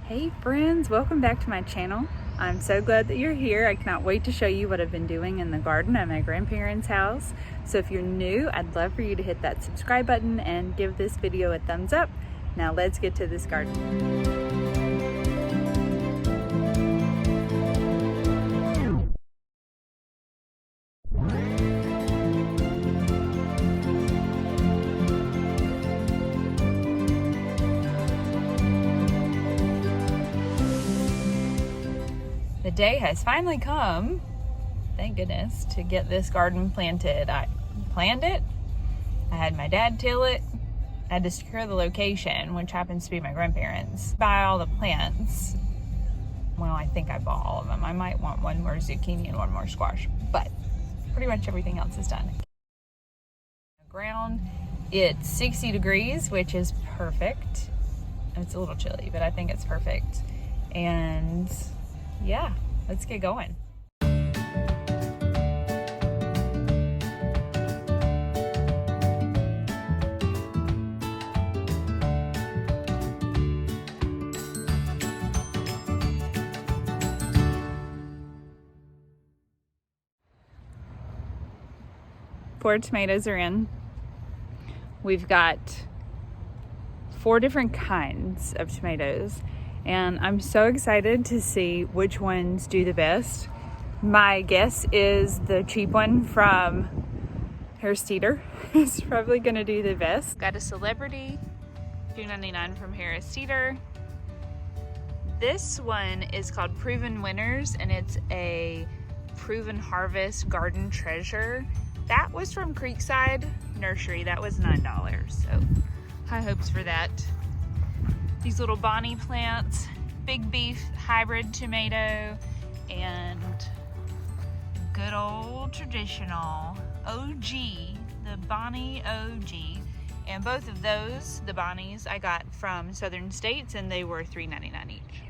Hey friends, welcome back to my channel. I'm so glad that you're here. I cannot wait to show you what I've been doing in the garden at my grandparents' house. So if you're new, I'd love for you to hit that subscribe button and give this video a thumbs up. Now let's get to this garden. The day has finally come, thank goodness, to get this garden planted. I planned it, I had my dad till it, I had to secure the location, which happens to be my grandparents. Buy all the plants. Well, I think I bought all of them. I might want one more zucchini and one more squash, but pretty much everything else is done. The ground, it's 60 degrees, which is perfect. It's a little chilly, but I think it's perfect. And yeah, let's get going. Four tomatoes are in. We've got 4 different kinds of tomatoes. And I'm so excited to see which ones do the best. My guess is the cheap one from Harris Teeter is probably gonna do the best. Got a Celebrity, $2.99 from Harris Teeter. This one is called Proven Winners, and it's a Proven Harvest Garden Treasure. That was from Creekside Nursery. That was $9, so high hopes for that. These little Bonnie plants, Big Beef hybrid tomato, and good old traditional OG, the Bonnie OG. And both of those, the Bonnies, I got from Southern States, and they were $3.99 each.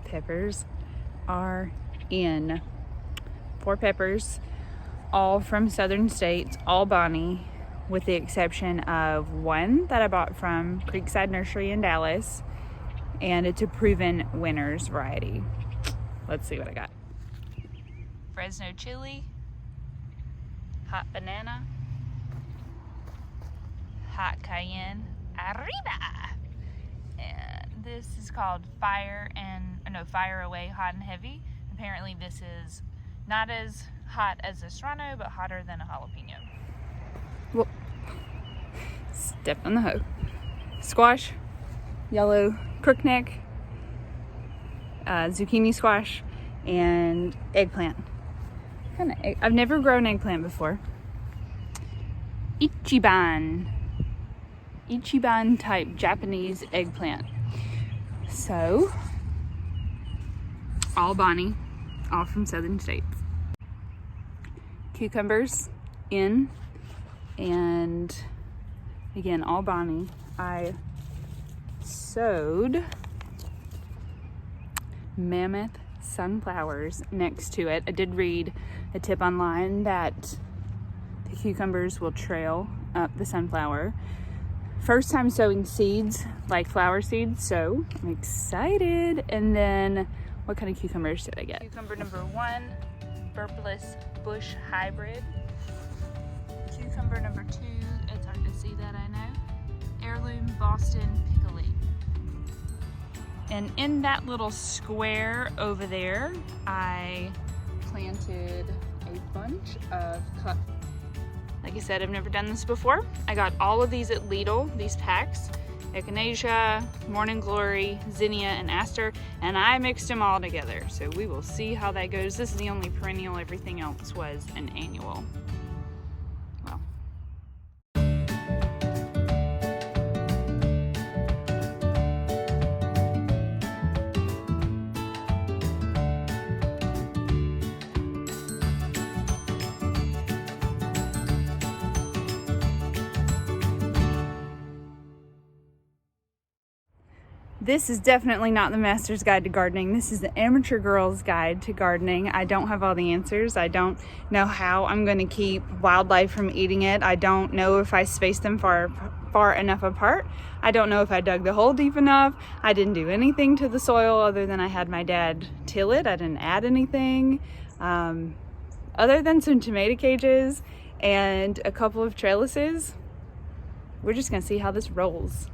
Peppers are in. 4 peppers, all from Southern States, all Bonnie, with the exception of one that I bought from Creekside Nursery in Dallas. And it's a Proven Winners variety. Let's see what I got. Fresno chili, hot banana, hot cayenne, arriba! And this is called Fire Away Hot and Heavy. Apparently this is not as hot as a serrano, but hotter than a jalapeno. Well, step on the hoe. Squash, yellow crookneck, zucchini squash, and eggplant. I've never grown eggplant before. Ichiban type Japanese eggplant. So, all Bonnie, all from Southern States. Cucumbers in, and again, all Bonnie. I sowed mammoth sunflowers next to it. I did read a tip online that the cucumbers will trail up the sunflower. First time sowing seeds, like flower seeds, so I'm excited. And then what kind of cucumbers did I get? Cucumber number 1, Burpless Bush Hybrid. Cucumber number 2, it's hard to see that, I know. Heirloom Boston Pickle. And in that little square over there, I planted a bunch of like I said, I've never done this before. I got all of these at Lidl, these packs. Echinacea, Morning Glory, Zinnia, and Aster, and I mixed them all together. So we will see how that goes. This is the only perennial, everything else was an annual. Well. This is definitely not the Master's Guide to Gardening. This is the Amateur Girl's Guide to Gardening. I don't have all the answers. I don't know how I'm going to keep wildlife from eating it. I don't know if I space them far far enough apart. I don't know if I dug the hole deep enough. I didn't do anything to the soil other than I had my dad till it. I didn't add anything other than some tomato cages and a couple of trellises. We're just gonna see how this rolls.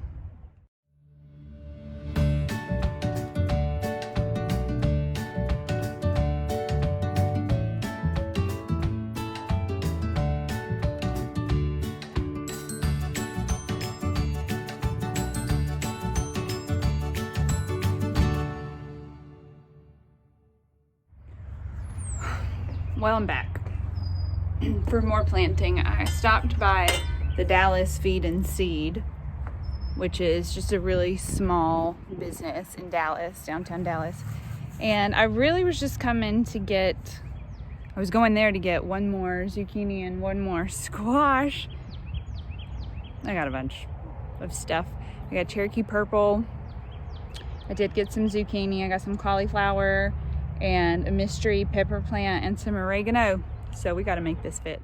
Well, I'm back for more planting. I stopped by the Dallas Feed and Seed, which is just a really small business in Dallas, downtown Dallas. And I really was just coming to get, I was going there to get one more zucchini and one more squash. I got a bunch of stuff. I got Cherokee purple. I did get some zucchini. I got some cauliflower and a mystery pepper plant and some oregano. So we got to make this fit.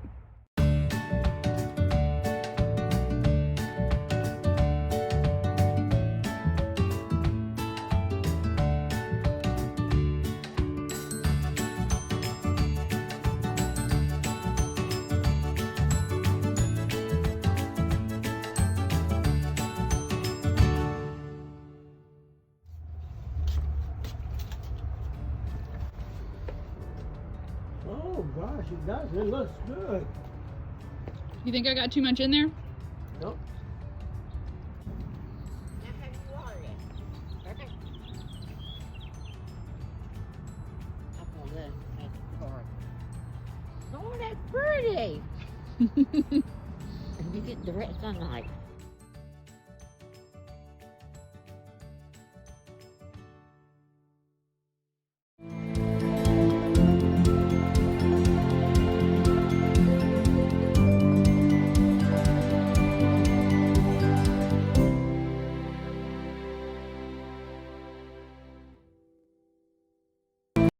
Oh gosh, it does. It looks good. You think I got too much in there? Nope. Now have you watered it? Okay. Up on this, that's hard. Oh, that's pretty. And you get direct sunlight.